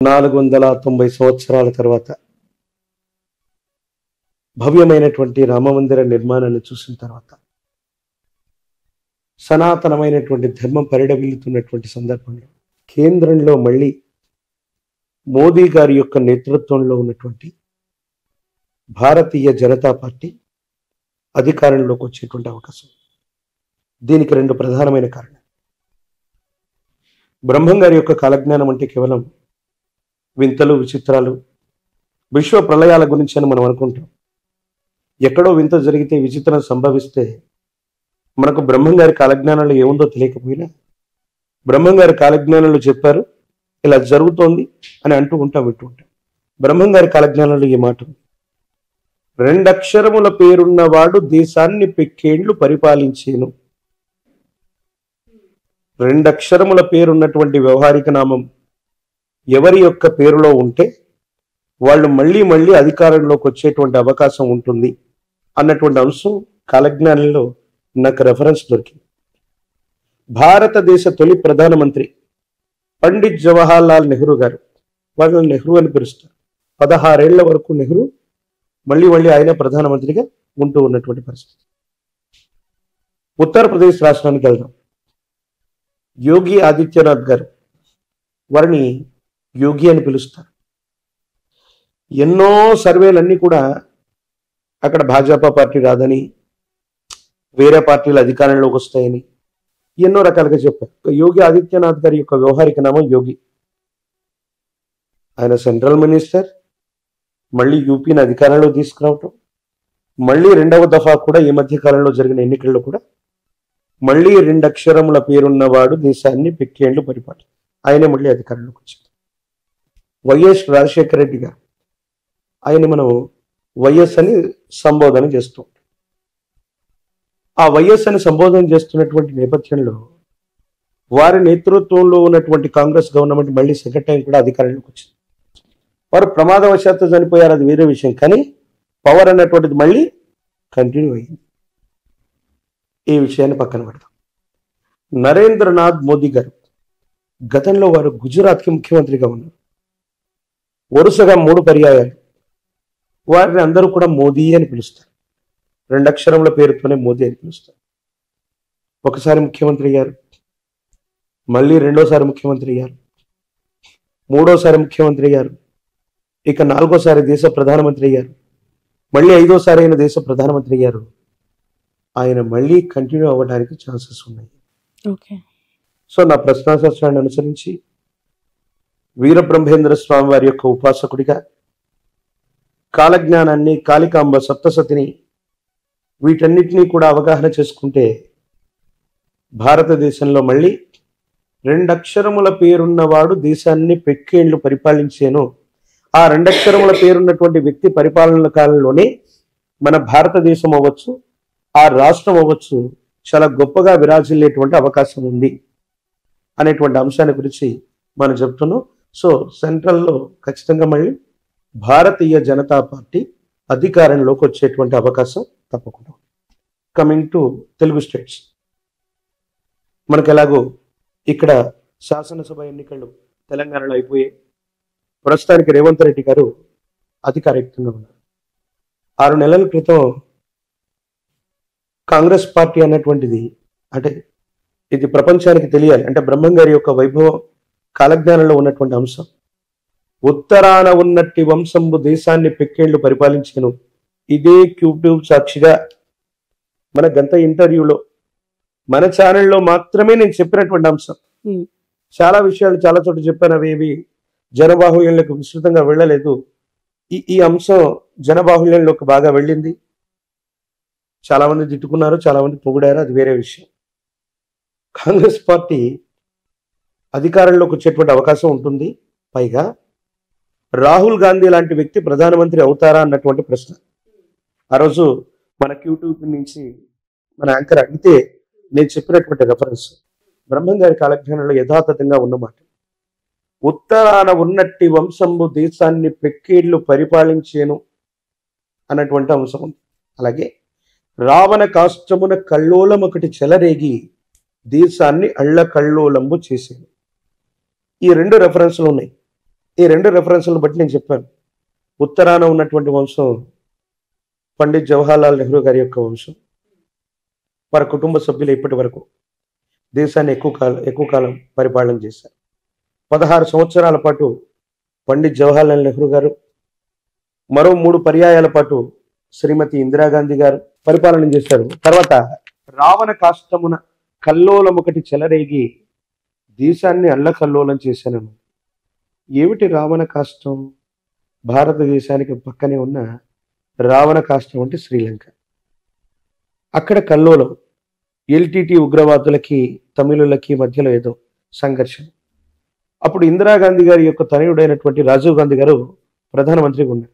490 సంవత్సరాల తర్వాత భవ్యమైనటువంటి రామమందిర నిర్మాణాన్ని చూసిన తర్వాత సనాతనమైనటువంటి ధర్మం పరిడవిల్లుతున్నటువంటి సందర్భంలో కేంద్రంలో మళ్ళీ మోదీ గారి యొక్క నేతృత్వంలో ఉన్నటువంటి భారతీయ జనతా పార్టీ అధికారంలోకి వచ్చేటువంటి అవకాశం. దీనికి రెండు ప్రధానమైన కారణాలు. బ్రహ్మం గారి యొక్క కాలజ్ఞానం అంటే కేవలం వింతలు విచిత్రాలు విశ్వ ప్రళయాల గురించి అని మనం అనుకుంటాం. ఎక్కడో వింత జరిగితే విచిత్రం సంభవిస్తే మనకు బ్రహ్మం గారి కాలజ్ఞానంలో ఏముందో తెలియకపోయినా బ్రహ్మం గారి కాలజ్ఞానంలో చెప్పారు ఇలా జరుగుతోంది అని అంటూ వింటూ ఉంటాం. బ్రహ్మం గారి కాలజ్ఞానంలో ఈ మాట, రెండక్షరముల పేరున్నవాడు దేశాన్ని పెక్కేండ్లు పరిపాలించేను. రెండక్షరముల పేరున్నటువంటి వ్యవహారిక నామం ఎవరి యొక్క పేరులో ఉంటే వాళ్ళు మళ్ళీ మళ్ళీ అధికారంలోకి వచ్చేటువంటి అవకాశం ఉంటుంది అన్నటువంటి అంశం కాలజ్ఞానంలో నాకు రెఫరెన్స్ దొరికింది. భారతదేశ తొలి ప్రధానమంత్రి పండిత్ జవహర్ లాల్ నెహ్రూ గారు, వాళ్ళని నెహ్రూ అని పిలుస్తారు. 16 ఏళ్ల వరకు నెహ్రూ మళ్ళీ ఆయన ప్రధానమంత్రిగా ఉంటూ ఉన్నటువంటి పరిస్థితి. ఉత్తరప్రదేశ్ రాష్ట్రానికి వెళ్దాం. యోగి ఆదిత్యనాథ్ గారు, వారిని యోగి అని పిలుస్తారు. ఎన్నో సర్వేలన్నీ కూడా అక్కడ భాజపా పార్టీ రాదని, వేరే పార్టీలు అధికారంలోకి వస్తాయని ఎన్నో రకాలుగా చెప్పారు. యోగి ఆదిత్యనాథ్ గారి యొక్క వ్యవహారిక నామం యోగి. ఆయన సెంట్రల్ మినిస్టర్, మళ్ళీ యూపీని అధికారంలో తీసుకురావటం, మళ్ళీ రెండవ దఫా కూడా ఈ మధ్య కాలంలో జరిగిన ఎన్నికల్లో కూడా మళ్ళీ రెండక్షరముల పేరున్నవాడు దేశాన్ని పెక్కేండ్లు పరిపాలన, ఆయనే మళ్ళీ అధికారంలోకి వచ్చారు. వైఎస్ రాజశేఖర రెడ్డి గారు, ఆయన మనం వైఎస్ అని సంబోధన చేస్తూ ఉంటాం. ఆ వైఎస్ అని సంబోధన చేస్తున్నటువంటి నేపథ్యంలో వారి నేతృత్వంలో ఉన్నటువంటి కాంగ్రెస్ గవర్నమెంట్ మళ్ళీ సెకండ్ టైం కూడా అధికారంలోకి వచ్చింది. వారు ప్రమాదవశాత్తు చనిపోయారు, అది వేరే విషయం. కానీ పవర్ అన్నటువంటిది మళ్ళీ కంటిన్యూ అయ్యింది. ఈ విషయాన్ని పక్కన పెడతాం. నరేంద్రనాథ్ మోదీ గారు, గతంలో వారు గుజరాత్కి ముఖ్యమంత్రిగా ఉన్నారు. వరుసగా 3 పర్యాయాలు వారిని అందరూ కూడా మోదీ అని పిలుస్తారు. రెండక్షరముల పేరుతోనే మోదీ అని పిలుస్తారు. ఒకసారి ముఖ్యమంత్రి అయ్యారు, మళ్ళీ రెండోసారి ముఖ్యమంత్రి అయ్యారు, మూడోసారి ముఖ్యమంత్రి అయ్యారు, ఇక 4వ దేశ ప్రధానమంత్రి అయ్యారు, మళ్ళీ 5వ అయిన దేశ ప్రధానమంత్రి అయ్యారు. ఆయన మళ్ళీ కంటిన్యూ అవ్వడానికి ఛాన్సెస్ ఉన్నాయి. సో నా ప్రశ్నాశాస్త్రాన్ని అనుసరించి వీరబ్రహ్మేంద్ర స్వామి వారి యొక్క ఉపాసకుడిగా కాలజ్ఞానాన్ని, కాళికాంబ సప్తసతిని, వీటన్నిటినీ కూడా అవగాహన చేసుకుంటే భారతదేశంలో మళ్ళీ రెండక్షరముల పేరున్నవాడు దేశాన్ని పెక్కేండ్లు పరిపాలించేను. ఆ రెండక్షరముల పేరున్నటువంటి వ్యక్తి పరిపాలన కాలంలోనే మన భారతదేశం అవ్వచ్చు, ఆ రాష్ట్రం అవ్వచ్చు, చాలా గొప్పగా విరాజిల్లేటువంటి అవకాశం ఉంది అనేటువంటి అంశాన్ని గురించి మనం చెప్తున్నాం. సో సెంట్రల్లో ఖచ్చితంగా మళ్ళీ భారతీయ జనతా పార్టీ అధికారంలోకి వచ్చేటువంటి అవకాశం తప్పకుండా. కమింగ్ టు తెలుగు స్టేట్స్, మనకు ఎలాగో ఇక్కడ శాసనసభ ఎన్నికలు తెలంగాణలో అయిపోయాయి. ప్రస్తుతానికి రేవంత్ రెడ్డి గారు అధికారయుక్తంగా ఉన్నారు. 6 నెలల క్రితం కాంగ్రెస్ పార్టీ అన్నటువంటిది, అంటే ఇది ప్రపంచానికి తెలియాలి, అంటే బ్రహ్మం గారి యొక్క వైభవం కాలజ్ఞానంలో ఉన్నటువంటి అంశం. ఉత్తరాన ఉన్నట్టి వంశంబు దేశాన్ని పెక్కేళ్లు పరిపాలించను. ఇదే యూట్యూబ్ సాక్షిగా మన గంట ఇంటర్వ్యూలో మన ఛానల్లో మాత్రమే నేను చెప్పినటువంటి అంశం. చాలా విషయాలు చాలా చోట్ల చెప్పాను, అవేవి జనబాహుళ్యంలోకి విస్తృతంగా వెళ్ళలేదు. ఈ అంశం జనబాహుళ్యంలోకి బాగా వెళ్ళింది. చాలా మంది తిట్టుకున్నారు, చాలా మంది పొగిడారు, అది వేరే విషయం. కాంగ్రెస్ పార్టీ అధికారంలోకి వచ్చేటువంటి అవకాశం ఉంటుంది. పైగా రాహుల్ గాంధీ లాంటి వ్యక్తి ప్రధానమంత్రి అవుతారా అన్నటువంటి ప్రశ్న ఆ రోజు మన యూట్యూబ్ నుంచి మన యాంకర్ అడిగితే నేను చెప్పినటువంటి రెఫరెన్స్ బ్రహ్మం గారి కాలజ్ఞానంలో యథాతథంగా ఉన్నమాట. ఉత్తరాన ఉన్నట్టి వంశంబు దేశాన్ని పెక్కేళ్లు పరిపాలించేను అన్నటువంటి అంశం ఉంది. అలాగే రావణ కాష్టమున కల్లోలమొకటి చెలరేగి దేశాన్ని అళ్ళ కల్లోలంబు చేసేను. ఈ 2 రెఫరెన్స్లు ఉన్నాయి. ఈ రెండు రెఫరెన్స్లను బట్టి నేను చెప్పాను. ఉత్తరాన ఉన్నటువంటి వంశం పండిత్ జవహర్లాల్ నెహ్రూ గారి యొక్క వంశం. వారి కుటుంబ సభ్యులు ఇప్పటి వరకు దేశాన్ని ఎక్కువ కాలం పరిపాలన చేశారు. 16 సంవత్సరాల పాటు పండిత్ జవహర్లాల్ నెహ్రూ గారు, మరో 3 పర్యాయాల పాటు శ్రీమతి ఇందిరాగాంధీ గారు పరిపాలన చేశారు. తర్వాత రావణ కాష్టమున కల్లోలమొకటి చెలరేగి దేశాన్ని అల్లకల్లోలం చేశాను. ఏమిటి రావణ కాష్టం? భారతదేశానికి పక్కనే ఉన్న రావణ కాష్టం అంటే శ్రీలంక. అక్కడ కల్లోలం, ఎల్టీటీ ఉగ్రవాదులకి తమిళులకి మధ్యలో ఏదో సంఘర్షణ. అప్పుడు ఇందిరాగాంధీ గారి యొక్క తనయుడైనటువంటి రాజీవ్ గాంధీ గారు ప్రధానమంత్రిగా ఉన్నారు.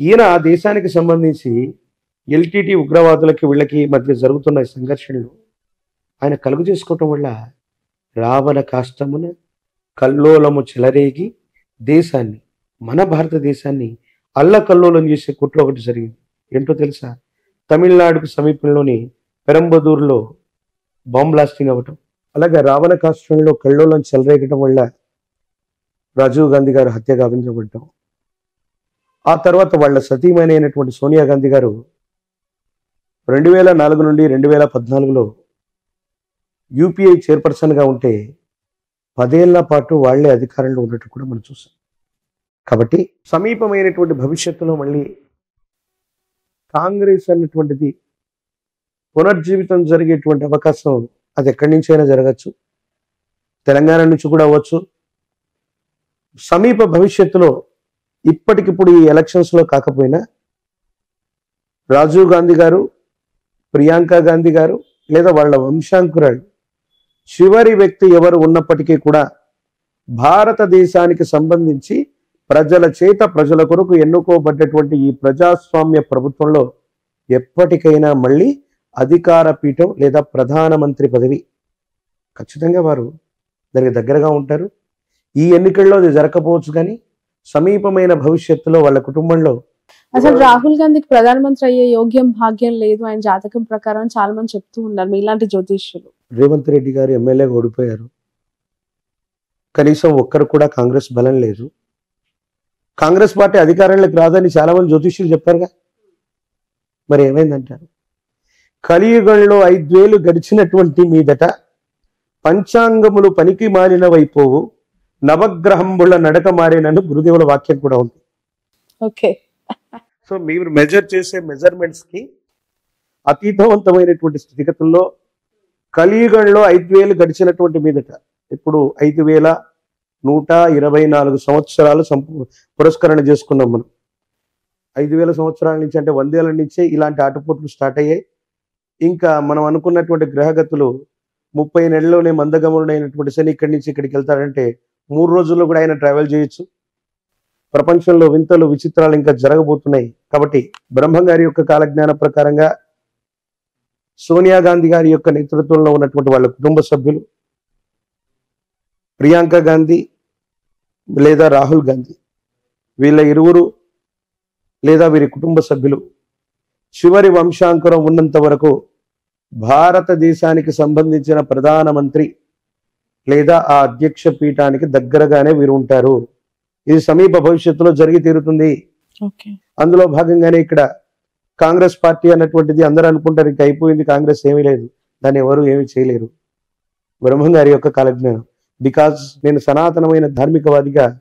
ఈయన ఆ దేశానికి సంబంధించి ఎల్టీటీ ఉగ్రవాదులకి వీళ్ళకి మధ్య జరుగుతున్న సంఘర్షణలు ఆయన కలుగు చేసుకోవటం వల్ల రావణ కాష్టమున కల్లోలము చెలరేగి దేశాన్ని, మన భారతదేశాన్ని అల్లకల్లోలం చేసే కుట్ర ఒకటి జరిగింది. ఏంటో తెలుసా? తమిళనాడుకు సమీపంలోని పెరంబదూరులో బాంబ్ బ్లాస్టింగ్ అవ్వటం. అలాగే రావణ కాష్టంలో కల్లోలం చెలరేగటం వల్ల రాజీవ్ గాంధీ గారు హత్య గావించబడ్డం. ఆ తర్వాత వాళ్ళ సతీమణి సోనియా గాంధీ గారు 2004 నుండి 2014లో యూపీఐ చైర్పర్సన్గా ఉంటే 10 ఏళ్ల పాటు వాళ్లే అధికారంలో ఉన్నట్టు కూడా మనం చూసాం. కాబట్టి సమీపమైనటువంటి భవిష్యత్తులో మళ్ళీ కాంగ్రెస్ అన్నటువంటిది పునర్జీవితం జరిగేటువంటి అవకాశం అది ఎక్కడి నుంచైనా జరగచ్చు, తెలంగాణ నుంచి కూడా అవ్వచ్చు. సమీప భవిష్యత్తులో ఇప్పటికిప్పుడు ఈ ఎలక్షన్స్లో కాకపోయినా రాజీవ్ గాంధీ గారు, ప్రియాంక గాంధీ గారు లేదా వాళ్ళ వంశాంకురాలు చివరి వ్యక్తి ఎవరు ఉన్నప్పటికీ కూడా భారతదేశానికి సంబంధించి ప్రజల చేత ప్రజల కొరకు ఎన్నుకోబడ్డటువంటి ఈ ప్రజాస్వామ్య ప్రభుత్వంలో ఎప్పటికైనా మళ్ళీ అధికార పీఠం లేదా ప్రధానమంత్రి పదవి ఖచ్చితంగా వారు దానికి దగ్గరగా ఉంటారు. ఈ ఎన్నికల్లో అది జరగకపోవచ్చు, కానీ సమీపమైన భవిష్యత్తులో వాళ్ళ కుటుంబంలో అసలు రాహుల్ గాంధీకి ప్రధానమంత్రి అయ్యే యోగ్యం భాగ్యం లేదు ఆయన జాతకం ప్రకారం చాలా మంది చెప్తూ ఉన్నారు మీలాంటి జ్యోతిష్యులు. రేవంత్ రెడ్డి గారు ఎమ్మెల్యేగా ఓడిపోయారు. కనీసం ఒక్కరు కూడా కాంగ్రెస్ బలం లేదు. కాంగ్రెస్ పార్టీ అధికారంలోకి రాదని చాలా మంది జ్యోతిష్యులు చెప్పారుగా. మరి ఏమైందంటారు? కలియుగంలో 5 ఏళ్లు గడిచినటువంటి మీదట పంచాంగములు పనికి మారినవైపోవు, నవగ్రహంబుల నడక మారేనని గురుదేవుల వాక్యం కూడా ఉంది. ఓకే, సో మీరు మెజర్ చేసే మెజర్మెంట్స్ కి అతీతవంతమైనటువంటి స్థితిగతుల్లో కలియుగంలో 5 ఏళ్లు గడిచినటువంటి మీదట ఇప్పుడు 5124 సంవత్సరాలు పురస్కరణ చేసుకున్నాం మనం. 5000 సంవత్సరాల నుంచి అంటే 100 ఏళ్ల నుంచే ఇలాంటి ఆటపోట్లు స్టార్ట్ అయ్యాయి. ఇంకా మనం అనుకున్నటువంటి గ్రహగతులు 30 నెలల్లోనే మందగమనుడైనటువంటి శని ఇక్కడి నుంచి ఇక్కడికి వెళ్తాడంటే 3 రోజుల్లో కూడా ఆయన ట్రావెల్ చేయొచ్చు. ప్రపంచంలో వింతలు విచిత్రాలు ఇంకా జరగబోతున్నాయి. కాబట్టి బ్రహ్మం గారి యొక్క కాలజ్ఞాన ప్రకారంగా సోనియా గాంధీ గారి యొక్క నేతృత్వంలో ఉన్నటువంటి వాళ్ళ కుటుంబ సభ్యులు, ప్రియాంక గాంధీ లేదా రాహుల్ గాంధీ, వీళ్ళ ఇరువురు లేదా వీరి కుటుంబ సభ్యులు చివరి వంశాంకురం ఉన్నంత వరకు భారతదేశానికి సంబంధించిన ప్రధానమంత్రి లేదా ఆ అధ్యక్ష పీఠానికి దగ్గరగానే వీరు ఉంటారు. ఇది సమీప భవిష్యత్తులో జరిగి తీరుతుంది. అందులో భాగంగానే ఇక్కడ కాంగ్రెస్ పార్టీ అన్నటువంటిది అందరూ అనుకుంటారు ఇంకా అయిపోయింది, కాంగ్రెస్ ఏమీ లేదు, దాన్ని ఎవరు ఏమీ చేయలేరు. బ్రహ్మం గారి యొక్క కాలజ్ఞానం. బికాజ్ నేను సనాతనమైన ధార్మికవాదిగా